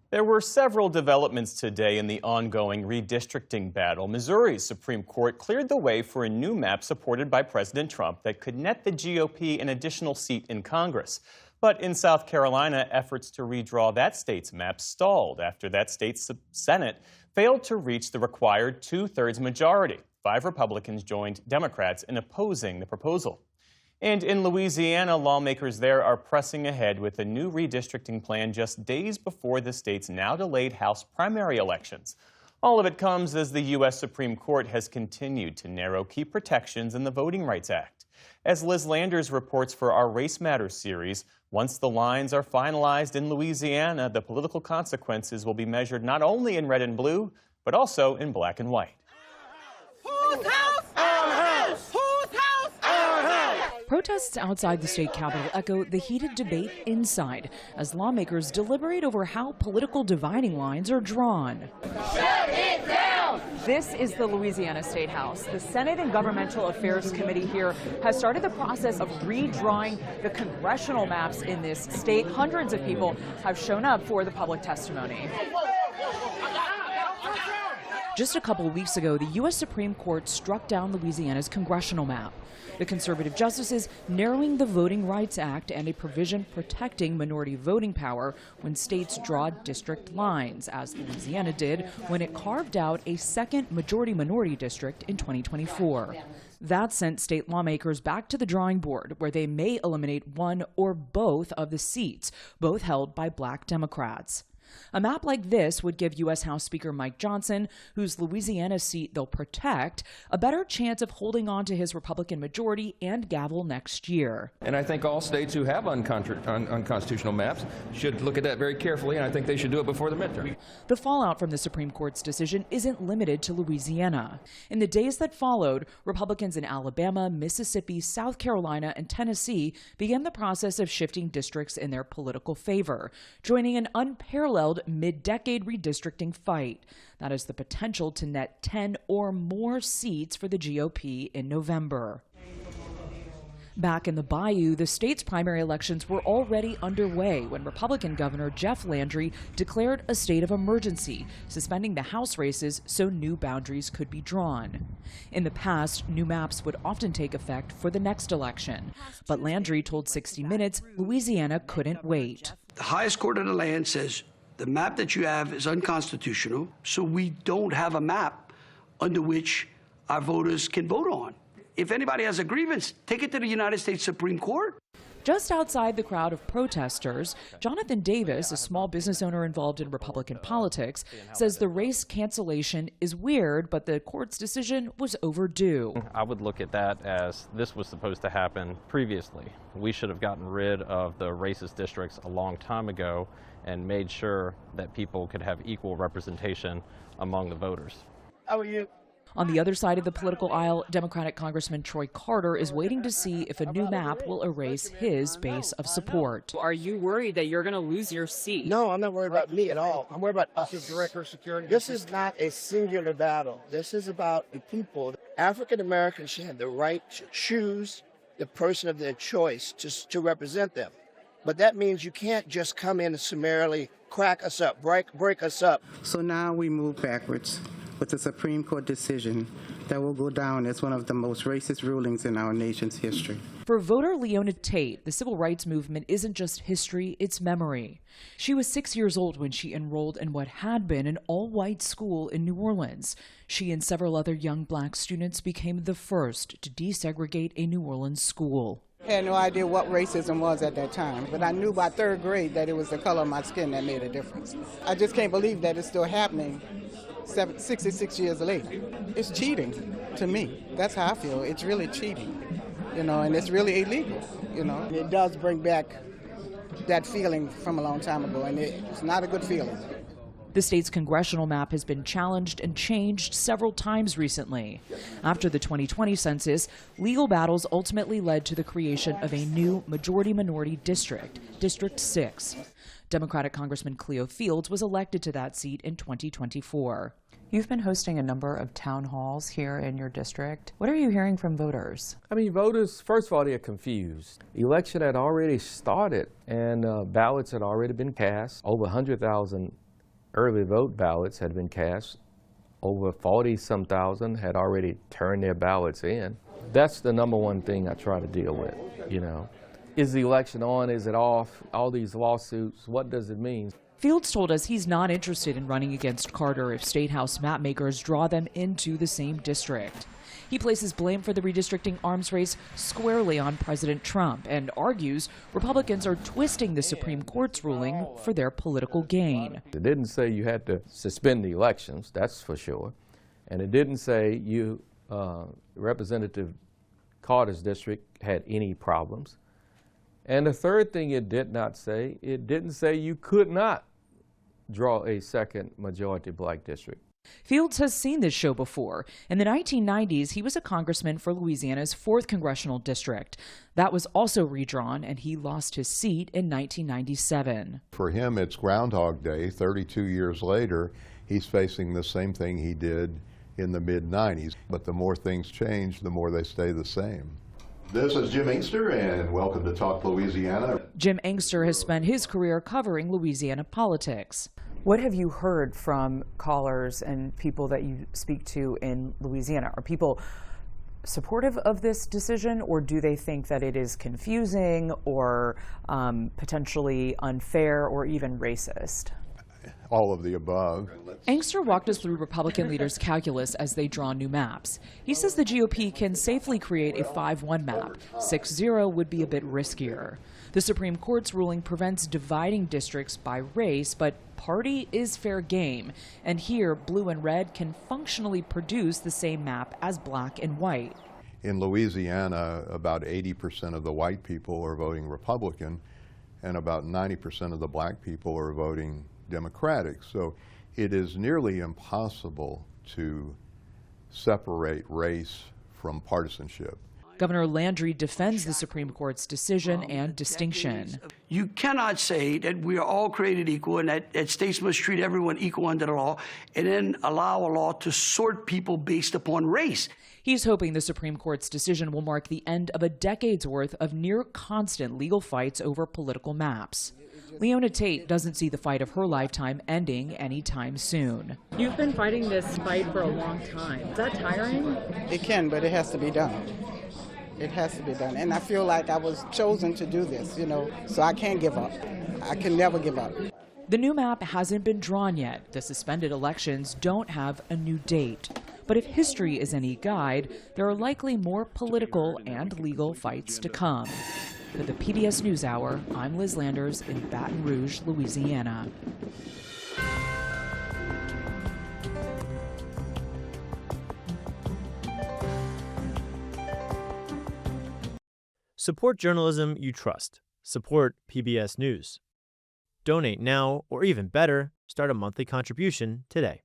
There were several developments today in the ongoing redistricting battle. Missouri's Supreme Court cleared the way for a new map supported by President Trump that could net the GOP an additional seat in Congress. But in South Carolina, efforts to redraw that state's map stalled after that state's Senate failed to reach the required two-thirds majority. 5 Republicans joined Democrats in opposing the proposal. And in Louisiana, lawmakers there are pressing ahead with a new redistricting plan just days before the state's now delayed House primary elections. All of it comes as the U.S. Supreme Court has continued to narrow key protections in the Voting Rights Act. As Liz Landers reports for our Race Matters series, once the lines are finalized in Louisiana, the political consequences will be measured not only in red and blue, but also in black and white. Whose house? Our house! Whose house? Our house! Protests outside the state capitol echo the heated debate inside as lawmakers deliberate over how political dividing lines are drawn. Shut it down! This is the Louisiana State House. The Senate and Governmental Affairs Committee here has started the process of redrawing the congressional maps in this state. Hundreds of people have shown up for the public testimony. Just a couple of weeks ago, the U.S. Supreme Court struck down Louisiana's congressional map. The conservative justices narrowing the Voting Rights Act and a provision protecting minority voting power when states draw district lines, as Louisiana did when it carved out a second majority-minority district in 2024. That sent state lawmakers back to the drawing board, where they may eliminate one or both of the seats, both held by black Democrats. A map like this would give U.S. House Speaker Mike Johnson, whose Louisiana seat they'll protect, a better chance of holding on to his Republican majority and gavel next year. And I think all states who have unconstitutional maps should look at that very carefully, and I think they should do it before the midterm. The fallout from the Supreme Court's decision isn't limited to Louisiana. In the days that followed, Republicans in Alabama, Mississippi, South Carolina, and Tennessee began the process of shifting districts in their political favor, joining an unparalleled mid-decade redistricting fight that has the potential to net 10 or more seats for the GOP in November. Back in the Bayou, the state's primary elections were already underway when Republican Governor Jeff Landry declared a state of emergency, suspending the House races so new boundaries could be drawn. In the past, new maps would often take effect for the next election, but Landry told 60 Minutes Louisiana couldn't wait. The highest court of the land says the map that you have is unconstitutional, so we don't have a map under which our voters can vote on. If anybody has a grievance, take it to the United States Supreme Court. Just outside the crowd of protesters, Jonathan Davis, a small business owner involved in Republican politics, says the race cancellation is weird, but the court's decision was overdue. I would look at that as this was supposed to happen previously. We should have gotten rid of the racist districts a long time ago and made sure that people could have equal representation among the voters. How are you? On the other side of the political aisle, Democratic Congressman Troy Carter is waiting to see if a new map will erase his base of support. Are you worried that you're going to lose your seat? No, I'm not worried about me at all. I'm worried about us as Director of Security. This is not a singular battle. This is about the people. African Americans should have the right to choose the person of their choice to represent them. But that means you can't just come in and summarily crack us up, break us up. So now we move backwards with a Supreme Court decision that will go down as one of the most racist rulings in our nation's history. For voter Leona Tate, the civil rights movement isn't just history, it's memory. She was 6 years old when she enrolled in what had been an all-white school in New Orleans. She and several other young black students became the first to desegregate a New Orleans school. I had no idea what racism was at that time, but I knew by third grade that it was the color of my skin that made a difference. I just can't believe that it's still happening 66 years later. It's cheating to me. That's how I feel. It's really cheating, and it's really illegal, It does bring back that feeling from a long time ago, and it's not a good feeling. The state's congressional map has been challenged and changed several times recently. After the 2020 census, legal battles ultimately led to the creation of a new majority-minority district, District 6. Democratic Congressman Cleo Fields was elected to that seat in 2024. You've been hosting a number of town halls here in your district. What are you hearing from voters? Voters, first of all, they're confused. The election had already started, and ballots had already been cast. Over 100,000 Early vote ballots had been cast. Over 40-some thousand had already turned their ballots in. That's the number one thing I try to deal with, you know. Is the election on? Is it off? All these lawsuits, what does it mean? Fields told us he's not interested in running against Carter if State House mapmakers draw them into the same district. He places blame for the redistricting arms race squarely on President Trump and argues Republicans are twisting the Supreme Court's ruling for their political gain. It didn't say you had to suspend the elections, that's for sure. And it didn't say Representative Carter's district had any problems. And the third thing it didn't say you could not draw a second majority black district. Fields has seen this show before. In the 1990s, he was a congressman for Louisiana's 4th congressional district. That was also redrawn, and he lost his seat in 1997. For him, it's Groundhog Day. 32 years later, he's facing the same thing he did in the mid-90s. But the more things change, the more they stay the same. This is Jim Inkster, and welcome to Talk Louisiana. Jim Inkster has spent his career covering Louisiana politics. What have you heard from callers and people that you speak to in Louisiana? Are people supportive of this decision, or do they think that it is confusing or potentially unfair or even racist? All of the above. Inkster walked us through Republican leaders' calculus as they draw new maps. He says the GOP can safely create a 5-1 map. 6-0 would be a bit riskier. The Supreme Court's ruling prevents dividing districts by race, but party is fair game. And here, blue and red can functionally produce the same map as black and white. In Louisiana, about 80% of the white people are voting Republican, and about 90% of the black people are voting Democratic. So it is nearly impossible to separate race from partisanship. Governor Landry defends the Supreme Court's decision and distinction. You cannot say that we are all created equal and that states must treat everyone equal under the law and then allow a law to sort people based upon race. He's hoping the Supreme Court's decision will mark the end of a decade's worth of near constant legal fights over political maps. Leona Tate doesn't see the fight of her lifetime ending anytime soon. You've been fighting this fight for a long time. Is that tiring? It can, but it has to be done. It has to be done. And I feel like I was chosen to do this, you know, so I can't give up. I can never give up. The new map hasn't been drawn yet. The suspended elections don't have a new date. But if history is any guide, there are likely more political and legal fights to come. For the PBS News Hour, I'm Liz Landers in Baton Rouge, Louisiana. Support journalism you trust. Support PBS News. Donate now, or even better, start a monthly contribution today.